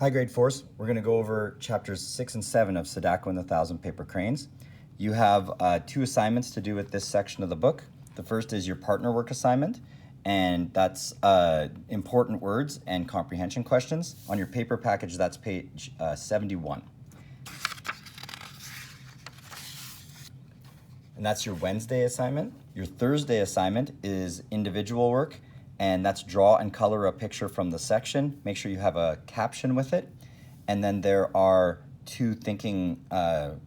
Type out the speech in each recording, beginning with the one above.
Hi, grade fours. We're going to go over chapters 6 and 7 of Sadako and the Thousand Paper Cranes. You have two assignments to do with this section of the book. The first is your partner work assignment, and that's important words and comprehension questions. On your paper package, that's page 71. And that's your Wednesday assignment. Your Thursday assignment is individual work, and that's draw and color a picture from the section. Make sure you have a caption with it. And then there are two thinking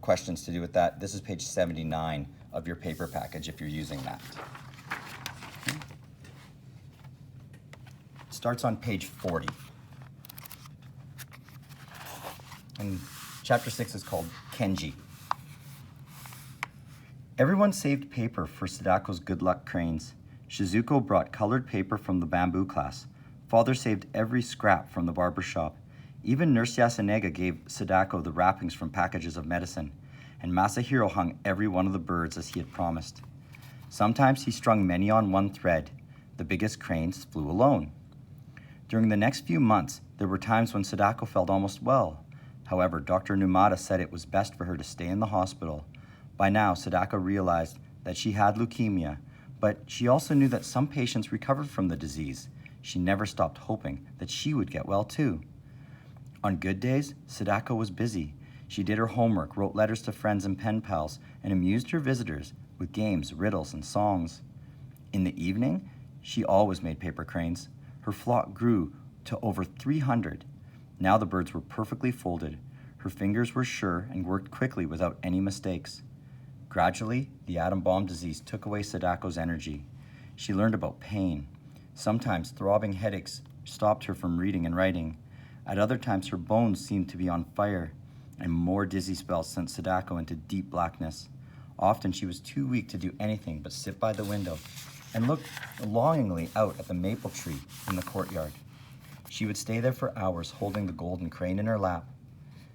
questions to do with that. This is page 79 of your paper package if you're using that. Okay. It starts on page 40. And chapter 6 is called Kenji. Everyone saved paper for Sadako's good luck cranes. Shizuko brought colored paper from the bamboo class. Father saved every scrap from the barber shop. Even Nurse Yasunega gave Sadako the wrappings from packages of medicine, and Masahiro hung every one of the birds as he had promised. Sometimes he strung many on one thread. The biggest cranes flew alone. During the next few months, there were times when Sadako felt almost well. However, Dr. Numata said it was best for her to stay in the hospital. By now, Sadako realized that she had leukemia, but she also knew that some patients recovered from the disease. She never stopped hoping that she would get well too. On good days, Sadako was busy. She did her homework, wrote letters to friends and pen pals, and amused her visitors with games, riddles, and songs. In the evening, she always made paper cranes. Her flock grew to over 300. Now the birds were perfectly folded. Her fingers were sure and worked quickly without any mistakes. Gradually, the atom bomb disease took away Sadako's energy. She learned about pain. Sometimes throbbing headaches stopped her from reading and writing. At other times, her bones seemed to be on fire, and more dizzy spells sent Sadako into deep blackness. Often she was too weak to do anything but sit by the window and look longingly out at the maple tree in the courtyard. She would stay there for hours holding the golden crane in her lap.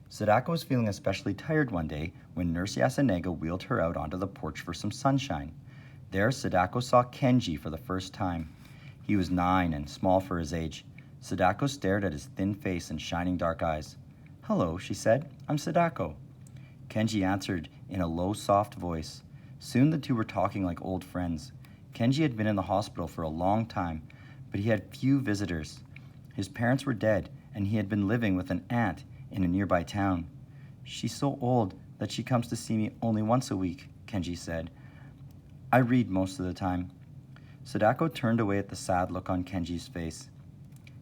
Sadako was feeling especially tired one day when Nurse Yasunega wheeled her out onto the porch for some sunshine. There, Sadako saw Kenji for the first time. He was 9 and small for his age. Sadako stared at his thin face and shining dark eyes. "Hello," she said. "I'm Sadako." Kenji answered in a low, soft voice. Soon the two were talking like old friends. Kenji had been in the hospital for a long time, but he had few visitors. His parents were dead, and he had been living with an aunt in a nearby town. "She's so old that she comes to see me only once a week," Kenji said. "I read most of the time." Sadako turned away at the sad look on Kenji's face.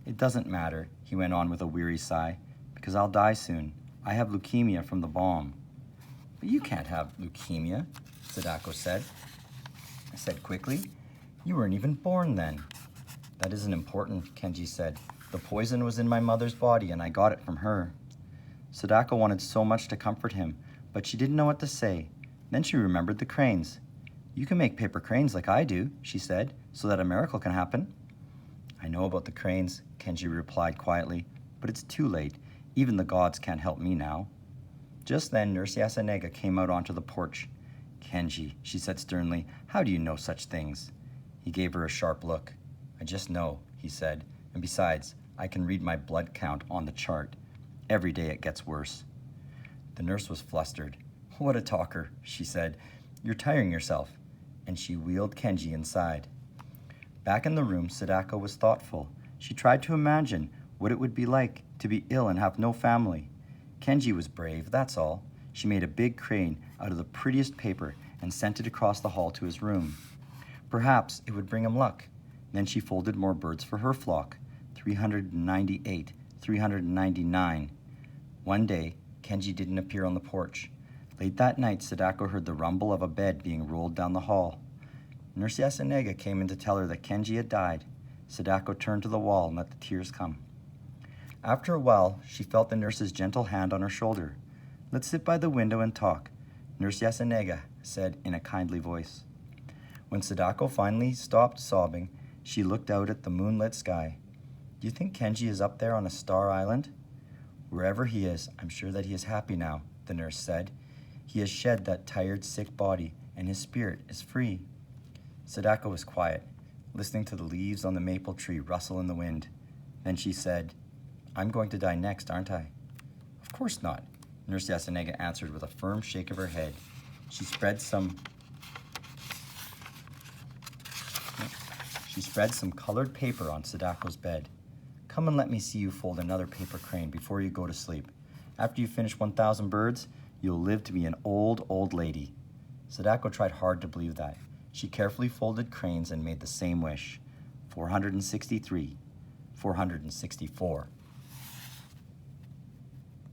"It doesn't matter," he went on with a weary sigh, "because I'll die soon. I have leukemia from the bomb." "But you can't have leukemia," Sadako said. I said quickly. "You weren't even born then." "That isn't important," Kenji said. "The poison was in my mother's body and I got it from her." Sadako wanted so much to comfort him, but she didn't know what to say. Then she remembered the cranes. "You can make paper cranes like I do," she said, "so that a miracle can happen." "I know about the cranes," Kenji replied quietly, "but it's too late. Even the gods can't help me now." Just then, Nurse Yasunega came out onto the porch. "Kenji," she said sternly, "how do you know such things?" He gave her a sharp look. "I just know," he said, "and besides, I can read my blood count on the chart. Every day it gets worse." The nurse was flustered. "What a talker," she said. "You're tiring yourself." And she wheeled Kenji inside. Back in the room, Sadako was thoughtful. She tried to imagine what it would be like to be ill and have no family. Kenji was brave, that's all. She made a big crane out of the prettiest paper and sent it across the hall to his room. Perhaps it would bring him luck. Then she folded more birds for her flock. 398, 399. One day, Kenji didn't appear on the porch. Late that night, Sadako heard the rumble of a bed being rolled down the hall. Nurse Yasunega came in to tell her that Kenji had died. Sadako turned to the wall and let the tears come. After a while, she felt the nurse's gentle hand on her shoulder. "Let's sit by the window and talk," Nurse Yasunega said in a kindly voice. When Sadako finally stopped sobbing, she looked out at the moonlit sky. "Do you think Kenji is up there on a star island?" "Wherever he is, I'm sure that he is happy now," the nurse said. "He has shed that tired, sick body, and his spirit is free." Sadako was quiet, listening to the leaves on the maple tree rustle in the wind. Then she said, I'm going to die next, aren't I? Of course not, Nurse Yasunega answered with a firm shake of her head. She spread some colored paper on Sadako's bed. Come and let me see you fold another paper crane before you go to sleep. After you finish 1,000 birds, you'll live to be an old, old lady. Sadako tried hard to believe that. She carefully folded cranes and made the same wish. 463, 464.